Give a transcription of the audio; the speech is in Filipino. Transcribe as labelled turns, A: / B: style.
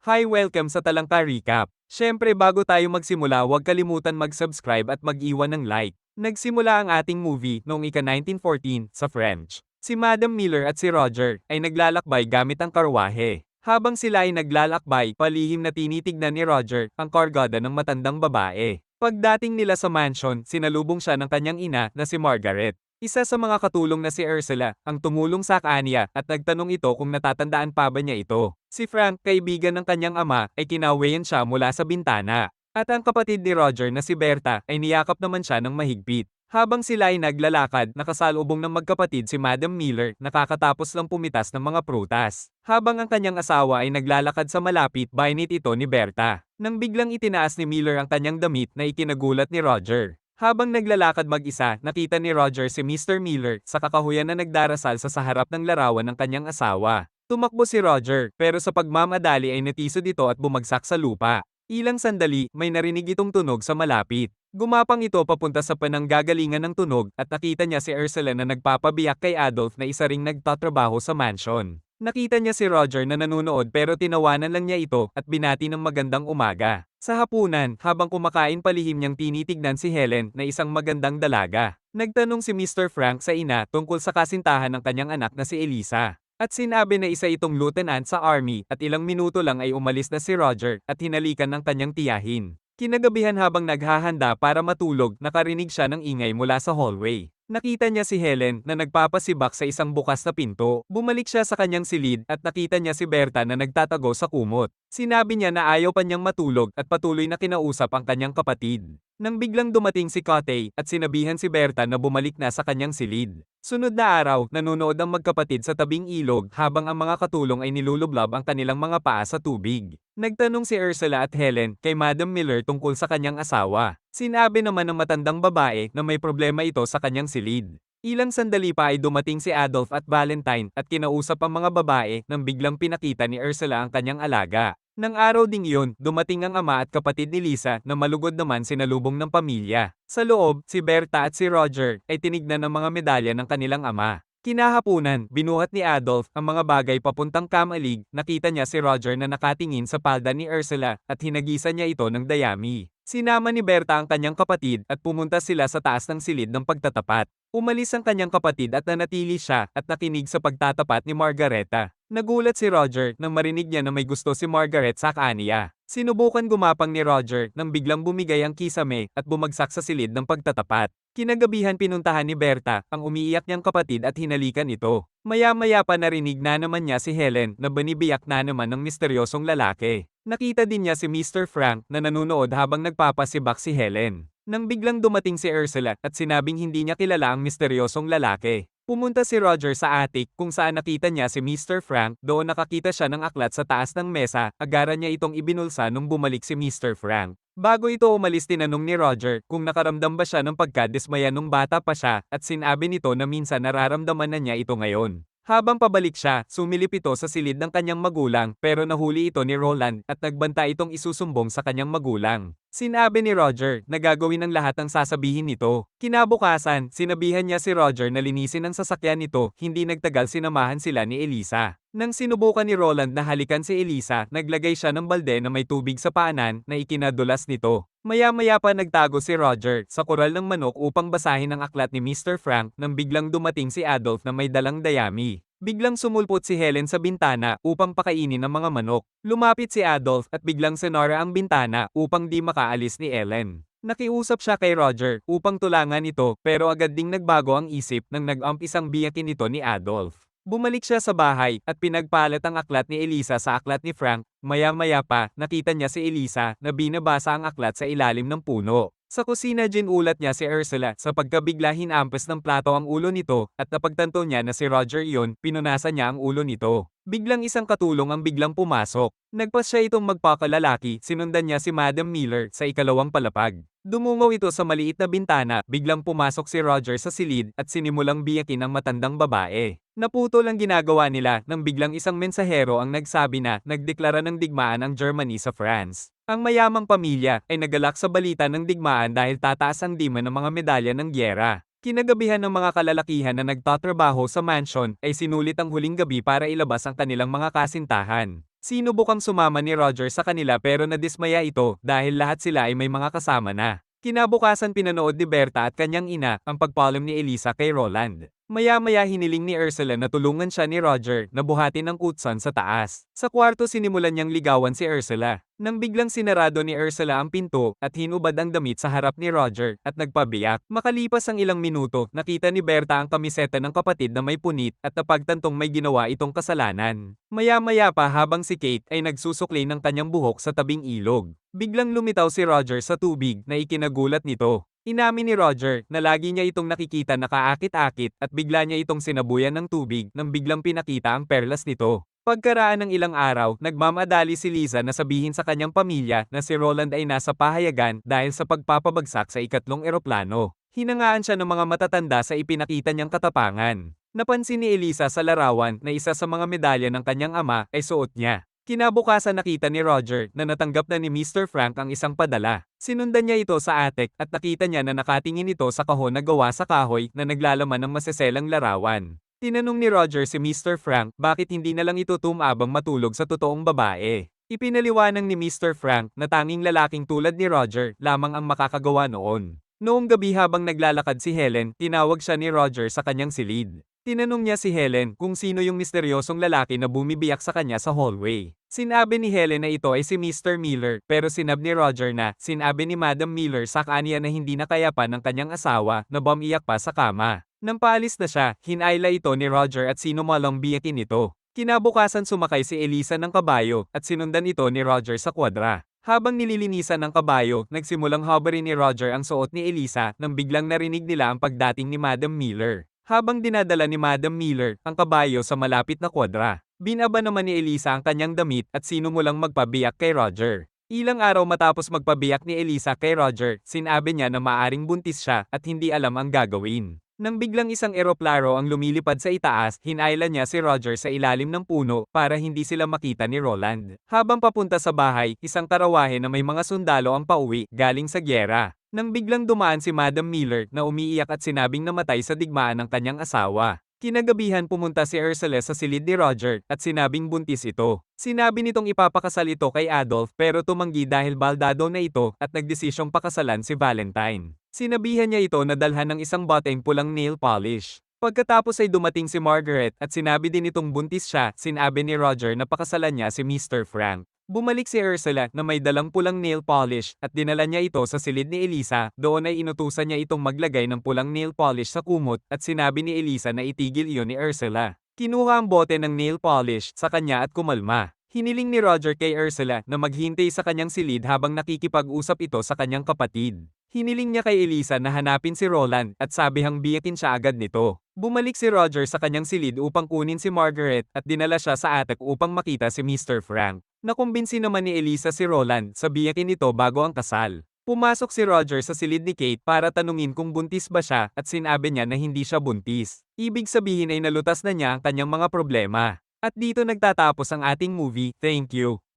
A: Hi, welcome sa Talangka Recap. Syempre bago tayo magsimula huwag kalimutan mag-subscribe at mag-iwan ng like. Nagsimula ang ating movie noong ika-1914 sa French. Si Madam Miller at si Roger ay naglalakbay gamit ang karwahe. Habang sila ay naglalakbay, palihim na tinitignan ni Roger ang kargada ng matandang babae. Pagdating nila sa mansion, sinalubong siya ng kanyang ina na si Margaret. Isa sa mga katulong na si Ursula ang tumulong sa kanya at nagtanong ito kung natatandaan pa ba niya ito. Si Frank, kaibigan ng kanyang ama, ay kinawayan siya mula sa bintana. At ang kapatid ni Roger na si Berta ay niyakap naman siya ng mahigpit. Habang sila ay naglalakad, nakasalubong ng magkapatid si Madam Miller nakakatapos lang pumitas ng mga prutas. Habang ang kanyang asawa ay naglalakad sa malapit, bainit ito ni Berta. Nang biglang itinaas ni Miller ang kanyang damit na ikinagulat ni Roger. Habang naglalakad mag-isa, nakita ni Roger si Mr. Miller sa kakahuyan na nagdarasal sa harap ng larawan ng kanyang asawa. Tumakbo si Roger, pero sa pagmamadali ay natisod ito at bumagsak sa lupa. Ilang sandali, may narinig itong tunog sa malapit. Gumapang ito papunta sa pananggagalingan ng tunog at nakita niya si Ursula na nagpapabiyak kay Adolf na isa ring nagtatrabaho sa mansion. Nakita niya si Roger na nanunood pero tinawanan lang niya ito at binati ng magandang umaga. Sa hapunan, habang kumakain palihim niyang tinitignan si Helen na isang magandang dalaga. Nagtanong si Mr. Frank sa ina tungkol sa kasintahan ng kanyang anak na si Elisa. At sinabi na isa itong lieutenant sa army at ilang minuto lang ay umalis na si Roger at hinalikan ng kanyang tiyahin. Kinagabihan habang naghahanda para matulog, nakarinig siya ng ingay mula sa hallway. Nakita niya si Helen na nagpapasibak sa isang bukas na pinto. Bumalik siya sa kanyang silid at nakita niya si Berta na nagtatago sa kumot. Sinabi niya na ayaw pa niyang matulog at patuloy na kinausap ang kanyang kapatid. Nang biglang dumating si Cote at sinabihan si Berta na bumalik na sa kanyang silid. Sunod na araw, nanonood ang magkapatid sa tabing ilog habang ang mga katulong ay nilulublab ang kanilang mga paa sa tubig. Nagtanong si Ursula at Helen kay Madam Miller tungkol sa kanyang asawa. Sinabi naman ng matandang babae na may problema ito sa kanyang silid. Ilang sandali pa ay dumating si Adolf at Valentine at kinausap ang mga babae nang biglang pinakita ni Ursula ang kanyang alaga. Nang araw ding iyon, dumating ang ama at kapatid ni Lisa na malugod naman sinalubong ng pamilya. Sa loob, si Berta at si Roger ay tinignan ang mga medalya ng kanilang ama. Kinahapunan, binuhat ni Adolf ang mga bagay papuntang kamalig, nakita niya si Roger na nakatingin sa palda ni Ursula at hinagisan niya ito ng dayami. Sinama ni Berta ang kanyang kapatid at pumunta sila sa taas ng silid ng pagtatapat. Umalis ang kanyang kapatid at nanatili siya at nakinig sa pagtatapat ni Margareta. Nagulat si Roger nang marinig niya na may gusto si Margaret sa kaniya. Sinubukan gumapang ni Roger nang biglang bumigay ang kisame at bumagsak sa silid ng pagtatapat. Kinagabihan pinuntahan ni Berta ang umiiyak niyang kapatid at hinalikan ito. Maya-maya pa narinig na naman niya si Helen na binibiyak na naman ng misteryosong lalaki. Nakita din niya si Mr. Frank na nanunood habang nagpapasibak si Helen. Nang biglang dumating si Ursula at sinabing hindi niya kilala ang misteryosong lalaki. Pumunta si Roger sa attic kung saan nakita niya si Mr. Frank, doon nakakita siya ng aklat sa taas ng mesa, agaran niya itong ibinulsa nung bumalik si Mr. Frank. Bago ito umalis tinanong ni Roger kung nakaramdam ba siya ng pagkadismaya nung bata pa siya at sinabi nito na minsan nararamdaman na niya ito ngayon. Habang pabalik siya, sumilip ito sa silid ng kanyang magulang pero nahuli ito ni Roland at nagbanta itong isusumbong sa kanyang magulang. Sinabi ni Roger na gagawin ang lahat ng sasabihin nito. Kinabukasan, sinabihan niya si Roger na linisin ang sasakyan nito, hindi nagtagal sinamahan sila ni Elisa. Nang sinubukan ni Roland na halikan si Elisa, naglagay siya ng balde na may tubig sa paanan na ikinadulas nito. Maya-maya pa nagtago si Roger sa kural ng manok upang basahin ang aklat ni Mr. Frank nang biglang dumating si Adolf na may dalang dayami. Biglang sumulpot si Helen sa bintana upang pakainin ang mga manok. Lumapit si Adolf at biglang sinara ang bintana upang di makaalis ni Ellen. Nakiusap siya kay Roger upang tulangan ito pero agad ding nagbago ang isip nang nag-umpisang biyakin ito ni Adolf. Bumalik siya sa bahay at pinagpalat ang aklat ni Elisa sa aklat ni Frank. Maya-maya pa, nakita niya si Elisa na binabasa ang aklat sa ilalim ng puno. Sa kusina ginulat niya si Ursula sa pagkabigla hinampas ng plato ang ulo nito at napagtanto niya na si Roger iyon, pinunasan niya ang ulo nito. Biglang isang katulong ang biglang pumasok. Nagpas siya itong magpakalalaki, sinundan niya si Madam Miller sa ikalawang palapag. Dumungaw ito sa maliit na bintana, biglang pumasok si Roger sa silid at sinimulang biyakin ang matandang babae. Naputol ang ginagawa nila nang biglang isang mensahero ang nagsabi na nagdeklara ng digmaan ang Germany sa France. Ang mayamang pamilya ay nagalak sa balita ng digmaan dahil tataas ang demand ng mga medalya ng gyera. Kinagabihan ng mga kalalakihan na nagtatrabaho sa mansion ay sinulit ang huling gabi para ilabas ang kanilang mga kasintahan. Sinubukang sumama ni Roger sa kanila pero nadismaya ito dahil lahat sila ay may mga kasama na. Kinabukasan pinanood ni Berta at kanyang ina ang pagpaalam ni Elisa kay Roland. Maya-maya hiniling ni Ursula na tulungan siya ni Roger na buhatin ang kutsan sa taas. Sa kwarto sinimulan niyang ligawan si Ursula. Nang biglang sinarado ni Ursula ang pinto at hinubad ang damit sa harap ni Roger at nagpabiyak. Makalipas ang ilang minuto, nakita ni Berta ang kamiseta ng kapatid na may punit at napagtantong may ginawa itong kasalanan. Maya-maya pa habang si Kate ay nagsusukli ng kanyang buhok sa tabing ilog. Biglang lumitaw si Roger sa tubig na ikinagulat nito. Inamin ni Roger na lagi niya itong nakikita na kaakit-akit at bigla niya itong sinabuyan ng tubig nang biglang pinakita ang perlas nito. Pagkaraan ng ilang araw, nagmamadali si Liza na sabihin sa kanyang pamilya na si Roland ay nasa pahayagan dahil sa pagpapabagsak sa ikatlong eroplano. Hinangaan siya ng mga matatanda sa ipinakita niyang katapangan. Napansin ni Elisa sa larawan na isa sa mga medalya ng kanyang ama ay suot niya. Kinabukasan nakita ni Roger na natanggap na ni Mr. Frank ang isang padala. Sinundan niya ito sa attic at nakita niya na nakatingin ito sa kahon na gawa sa kahoy na naglalaman ng maseselang larawan. Tinanong ni Roger si Mr. Frank bakit hindi na lang ito tumabang matulog sa totoong babae. Ipinaliwanag ni Mr. Frank na tanging lalaking tulad ni Roger lamang ang makakagawa noon. Noong gabi habang naglalakad si Helen, tinawag siya ni Roger sa kanyang silid. Tinanong niya si Helen kung sino yung misteryosong lalaki na bumibiyak sa kanya sa hallway. Sinabi ni Helen na ito ay si Mr. Miller pero sinab ni Roger na sinabi ni Madam Miller sa kanya na hindi na kayapan ng kanyang asawa na bumiyak pa sa kama. Nang paalis na siya, hinayla ito ni Roger at sinumalang biyakin ito. Kinabukasan sumakay si Elisa ng kabayo at sinundan ito ni Roger sa kwadra. Habang nililinisan ng kabayo, nagsimulang hoverin ni Roger ang suot ni Elisa nang biglang narinig nila ang pagdating ni Madam Miller. Habang dinadala ni Madam Miller ang kabayo sa malapit na kwadra, binaba naman ni Elisa ang kanyang damit at sinumulang magpabiyak kay Roger. Ilang araw matapos magpabiyak ni Elisa kay Roger, sinabi niya na maaring buntis siya at hindi alam ang gagawin. Nang biglang isang eroplano ang lumilipad sa itaas, hinayla niya si Roger sa ilalim ng puno para hindi sila makita ni Roland. Habang papunta sa bahay, isang karawahe na may mga sundalo ang pauwi galing sa gyera. Nang biglang dumaan si Madam Miller na umiiyak at sinabing namatay sa digmaan ng kanyang asawa. Kinagabihan pumunta si Ursula sa silid ni Roger at sinabing buntis ito. Sinabi nitong ipapakasal ito kay Adolf pero tumanggi dahil baldado na ito at nagdesisyong pakasalan si Valentine. Sinabihan niya ito na dalhan ng isang boteng pulang nail polish. Pagkatapos ay dumating si Margaret at sinabi din itong buntis siya, sinabi ni Roger na pakasalan niya si Mr. Frank. Bumalik si Ursula na may dalang pulang nail polish at dinala niya ito sa silid ni Elisa, doon ay inutusan niya itong maglagay ng pulang nail polish sa kumot at sinabi ni Elisa na itigil iyon ni Ursula. Kinuha ang bote ng nail polish sa kanya at kumalma. Hiniling ni Roger kay Ursula na maghintay sa kanyang silid habang nakikipag-usap ito sa kanyang kapatid. Hiniling niya kay Elisa na hanapin si Roland at sabihang biyakin siya agad nito. Bumalik si Roger sa kanyang silid upang kunin si Margaret at dinala siya sa attic upang makita si Mr. Frank. Nakumbinsi naman ni Elisa si Roland sa biyakin nito bago ang kasal. Pumasok si Roger sa silid ni Kate para tanungin kung buntis ba siya at sinabi niya na hindi siya buntis. Ibig sabihin ay nalutas na niya ang kanyang mga problema. At dito nagtatapos ang ating movie. Thank you.